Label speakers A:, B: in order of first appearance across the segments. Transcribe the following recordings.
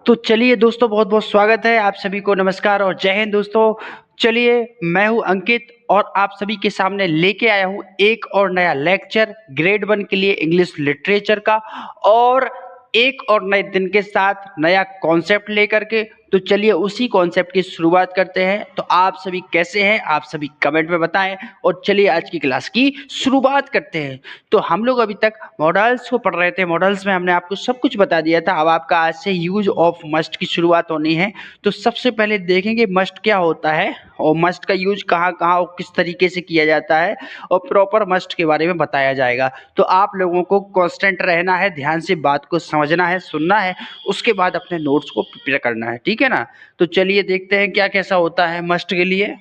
A: तो चलिए दोस्तों, बहुत बहुत स्वागत है आप सभी को। नमस्कार और जय हिंद दोस्तों। चलिए, मैं हूं अंकित और आप सभी के सामने लेके आया हूं एक और नया लेक्चर ग्रेड 1 के लिए इंग्लिश लिटरेचर का, और एक और नए दिन के साथ नया कॉन्सेप्ट लेकर के। तो चलिए उसी कॉन्सेप्ट की शुरुआत करते हैं। तो आप सभी कैसे हैं, आप सभी कमेंट में बताएं, और चलिए आज की क्लास की शुरुआत करते हैं। तो हम लोग अभी तक मॉडल्स को पढ़ रहे थे। मॉडल्स में हमने आपको सब कुछ बता दिया था। अब आपका आज से यूज ऑफ मस्ट की शुरुआत होनी है। तो सबसे पहले देखेंगे मस्ट क्या होता है, और मस्ट का यूज कहाँ कहाँ और किस तरीके से किया जाता है, और प्रॉपर मस्ट के बारे में बताया जाएगा। तो आप लोगों को कांस्टेंट रहना है, ध्यान से बात को समझना है, सुनना है, उसके बाद अपने नोट्स को प्रिपेयर करना है, ठीक है ना। तो चलिए देखते हैं क्या कैसा होता है मस्ट के लिए।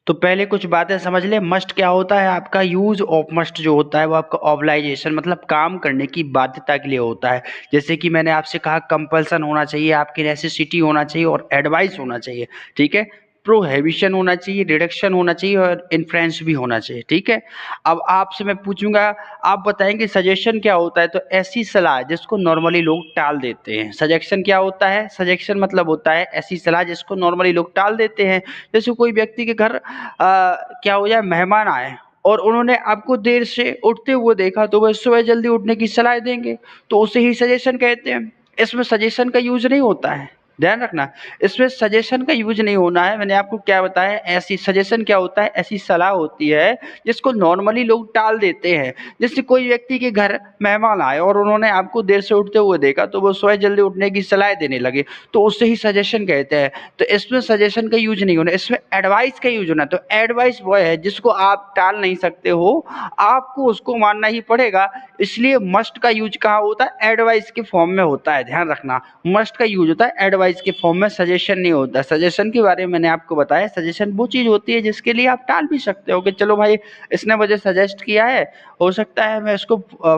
A: तो पहले कुछ बातें समझ ले। मस्ट क्या होता है, आपका यूज ऑफ मस्ट जो होता है वो आपका ऑब्लाइजेशन मतलब काम करने की बाध्यता के लिए होता है। जैसे कि मैंने आपसे कहा कंपल्सन होना चाहिए, आपकी नेसेसिटी होना चाहिए, और एडवाइस होना चाहिए, ठीक है। प्रोहिबिशन होना चाहिए, रिडक्शन होना चाहिए, और इन्फ्लुएंस भी होना चाहिए, ठीक है। अब आपसे मैं पूछूंगा, आप बताएंगे सजेशन क्या होता है। तो ऐसी सलाह जिसको नॉर्मली लोग टाल देते हैं। सजेशन क्या होता है, सजेशन मतलब होता है ऐसी सलाह जिसको नॉर्मली लोग टाल देते हैं। जैसे कोई व्यक्ति के घर क्या हो जाए, मेहमान आए और उन्होंने आपको देर से उठते हुए देखा, तो वह सुबह जल्दी उठने की सलाह देंगे, तो उसे ही सजेशन कहते हैं। इसमें सजेशन का यूज नहीं होता है, ध्यान रखना। इसमें सजेशन का यूज नहीं होना है। मैंने आपको क्या बताया, ऐसी सजेशन क्या होता है, ऐसी सलाह होती है जिसको नॉर्मली लोग टाल देते हैं। जैसे कोई व्यक्ति के घर मेहमान आए और उन्होंने आपको देर से उठते हुए देखा, तो वो सुबह जल्दी उठने की सलाह देने लगे, तो उससे ही सजेशन कहते हैं। तो इसमें सजेशन का यूज नहीं होना, इसमें एडवाइस का यूज होना। तो एडवाइस वो है जिसको आप टाल नहीं सकते हो, आपको उसको मानना ही पड़ेगा। इसलिए मस्ट का यूज कहाँ होता है, एडवाइस के फॉर्म में होता है, ध्यान रखना। मस्ट का यूज होता है एडवाइस के फॉर्म में, सजेशन नहीं होता। सजेशन के बारे में मैंने आपको बताया, सजेशन वो चीज होती है जिसके लिए आप टाल भी सकते हो कि चलो भाई इसने मुझे सजेस्ट किया है, हो सकता है मैं इसको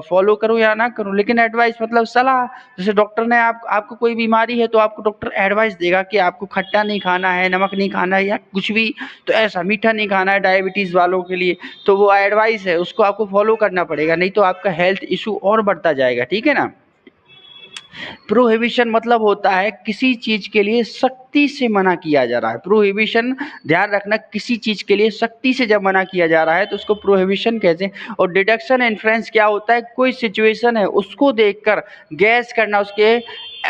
A: फॉलो करूं या ना करूं। लेकिन एडवाइस मतलब सलाह। जैसे डॉक्टर ने आपको कोई बीमारी है, तो आपको डॉक्टर एडवाइस देगा कि आपको खट्टा नहीं खाना है, नमक नहीं खाना है, या कुछ भी तो ऐसा मीठा नहीं खाना है डायबिटीज वालों के लिए। तो वो एडवाइस है, उसको आपको फॉलो करना पड़ेगा, नहीं तो आपका हेल्थ इशू और बढ़ता जाएगा, ठीक है ना। प्रोहिबिशन मतलब होता है किसी चीज के लिए सख्ती से मना किया जा रहा है। प्रोहिबिशन, ध्यान रखना, किसी चीज के लिए सख्ती से जब मना किया जा रहा है तो उसको प्रोहिबिशन कहते हैं। और डिडक्शन इन्फ्लुएंस क्या होता है, कोई सिचुएशन है उसको देखकर गैस करना उसके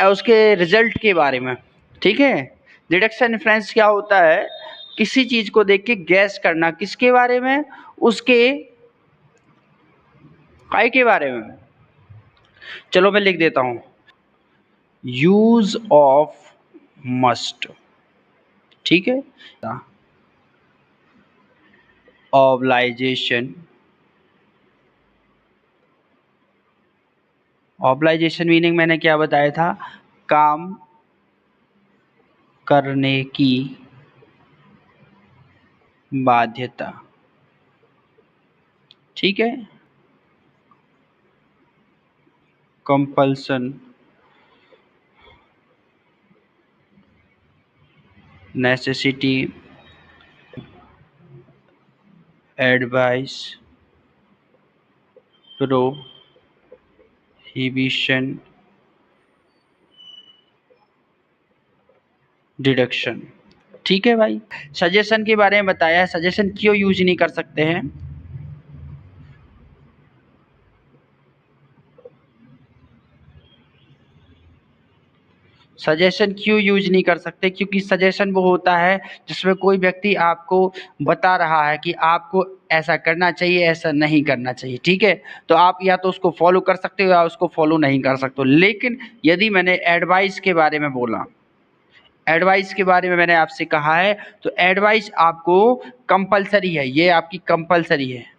A: उसके रिजल्ट के बारे में, ठीक है। डिडक्शन इन्फ्लुएंस क्या होता है, किसी चीज को देख के गैस करना, किसके बारे में, उसके काय के बारे में। चलो मैं लिख देता हूं, यूज ऑफ मस्ट, ठीक है। ऑब्लाइजेशन, ऑब्लाइजेशन मीनिंग मैंने क्या बताया था, काम करने की बाध्यता, ठीक है। Compulsion, necessity, advice, prohibition, deduction, ठीक है भाई। सजेशन के बारे में बताया, सजेशन क्यों यूज नहीं कर सकते हैं। सजेशन क्यों यूज नहीं कर सकते, क्योंकि सजेशन वो होता है जिसमें कोई व्यक्ति आपको बता रहा है कि आपको ऐसा करना चाहिए, ऐसा नहीं करना चाहिए, ठीक है। तो आप या तो उसको फॉलो कर सकते हो या उसको फॉलो नहीं कर सकते हो। लेकिन यदि मैंने एडवाइस के बारे में बोला, एडवाइस के बारे में मैंने आपसे कहा है, तो एडवाइस आपको कंपलसरी है, ये आपकी कंपलसरी है,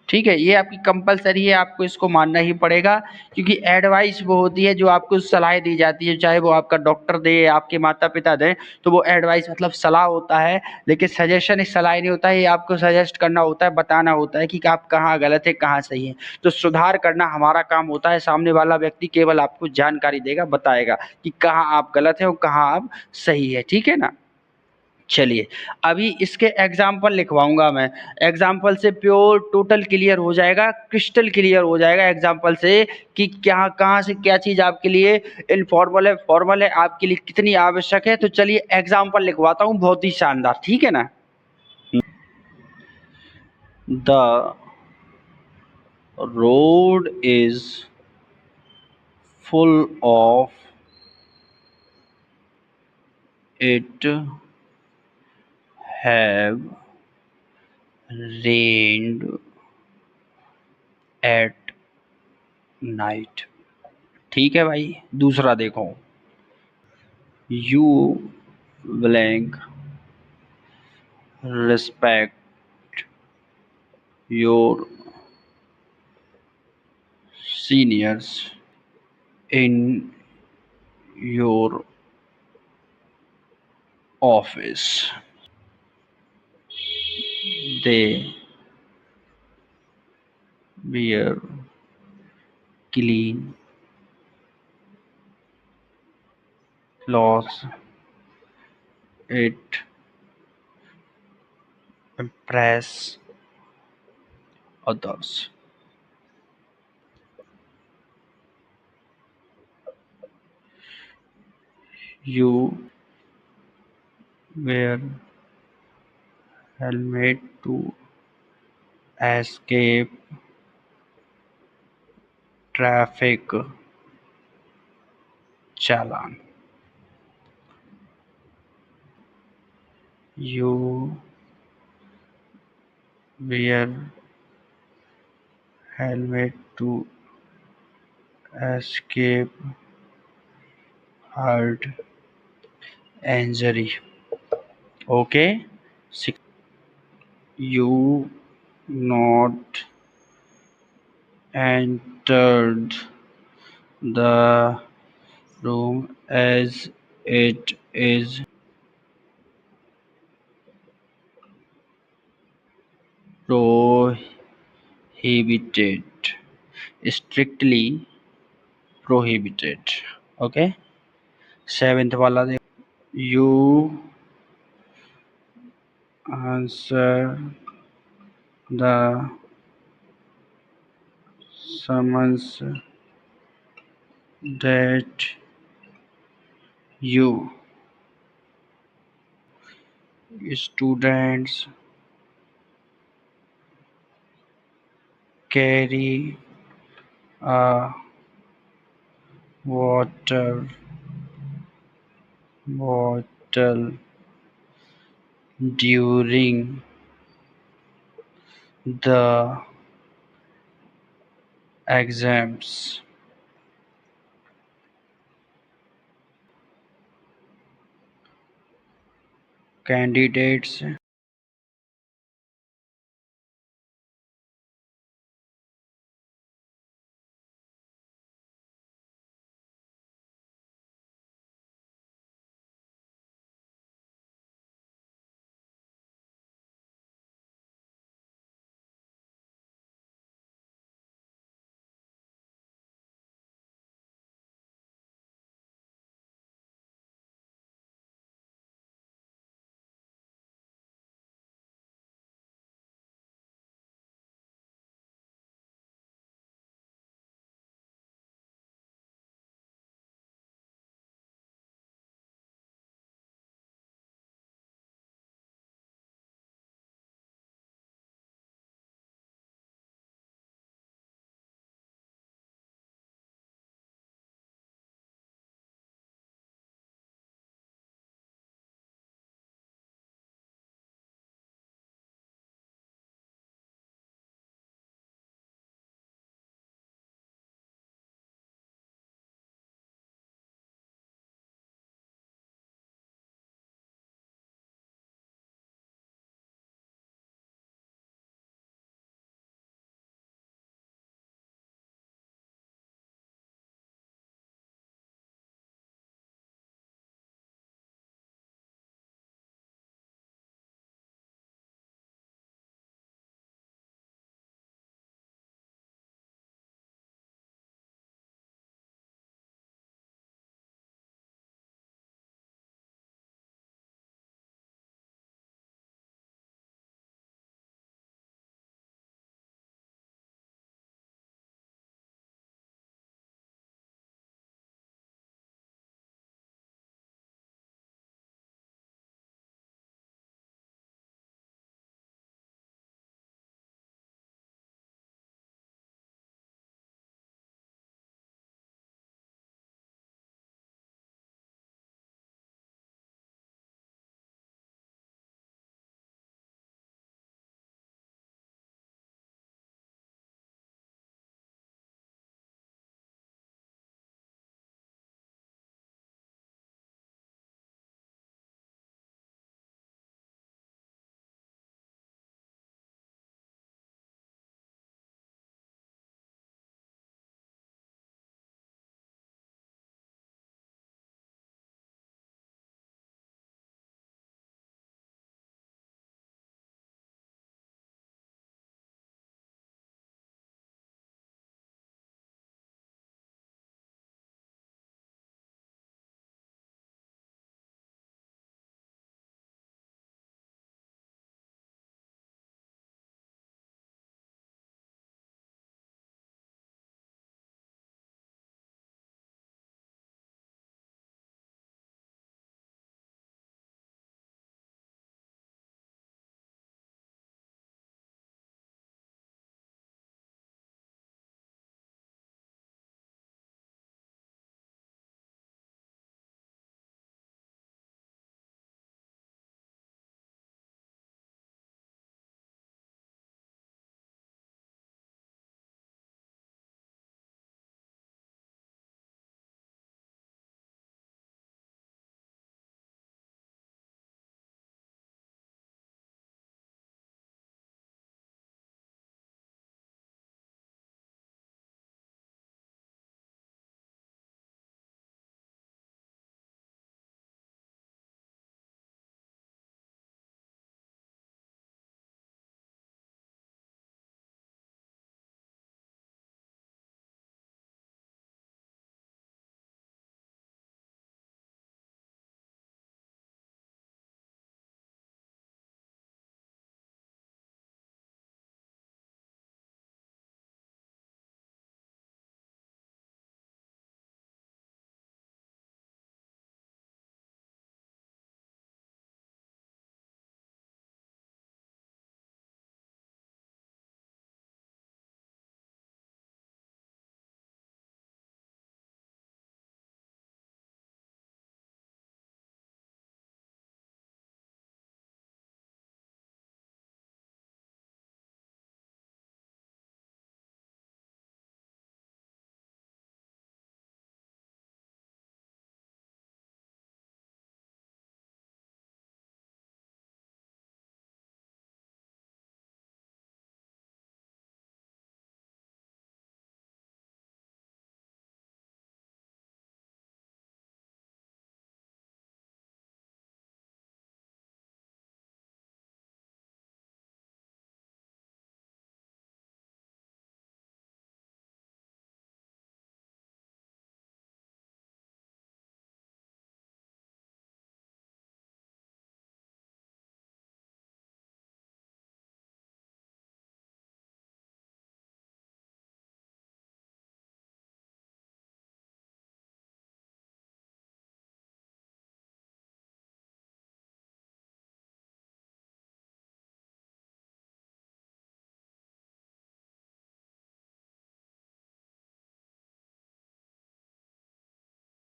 A: ठीक है। ये आपकी कंपलसरी है, आपको इसको मानना ही पड़ेगा। क्योंकि एडवाइस वो होती है जो आपको सलाह दी जाती है, चाहे वो आपका डॉक्टर दे, आपके माता पिता दें, तो वो एडवाइस मतलब सलाह होता है। लेकिन सजेशन एक सलाह नहीं होता है, ये आपको सजेस्ट करना होता है, बताना होता है कि आप कहाँ गलत है, कहाँ सही है। तो सुधार करना हमारा काम होता है, सामने वाला व्यक्ति केवल आपको जानकारी देगा, बताएगा कि कहाँ आप गलत है और कहाँ आप सही है, ठीक है ना। चलिए, अभी इसके एग्जाम्पल लिखवाऊंगा मैं। एग्जाम्पल से प्योर टोटल क्लियर हो जाएगा, क्रिस्टल क्लियर हो जाएगा एग्जाम्पल से कि क्या कहाँ से क्या चीज़ आपके लिए इनफॉर्मल है, फॉर्मल है, आपके लिए कितनी आवश्यक है। तो चलिए एग्जाम्पल लिखवाता हूँ, बहुत ही शानदार, ठीक है ना। The road is full of it have rained at night। ठीक है भाई, दूसरा देखो। You blank respect your seniors in your office, they wear clean clothes, it impress others। You wear helmet to escape traffic challan। You wear helmet to escape heart injury। Okay, you not entered the room as it is prohibited, strictly prohibited। Okay, seventh वाला देखो। You answer the summons that you students carry a water bottle during the exams। Candidates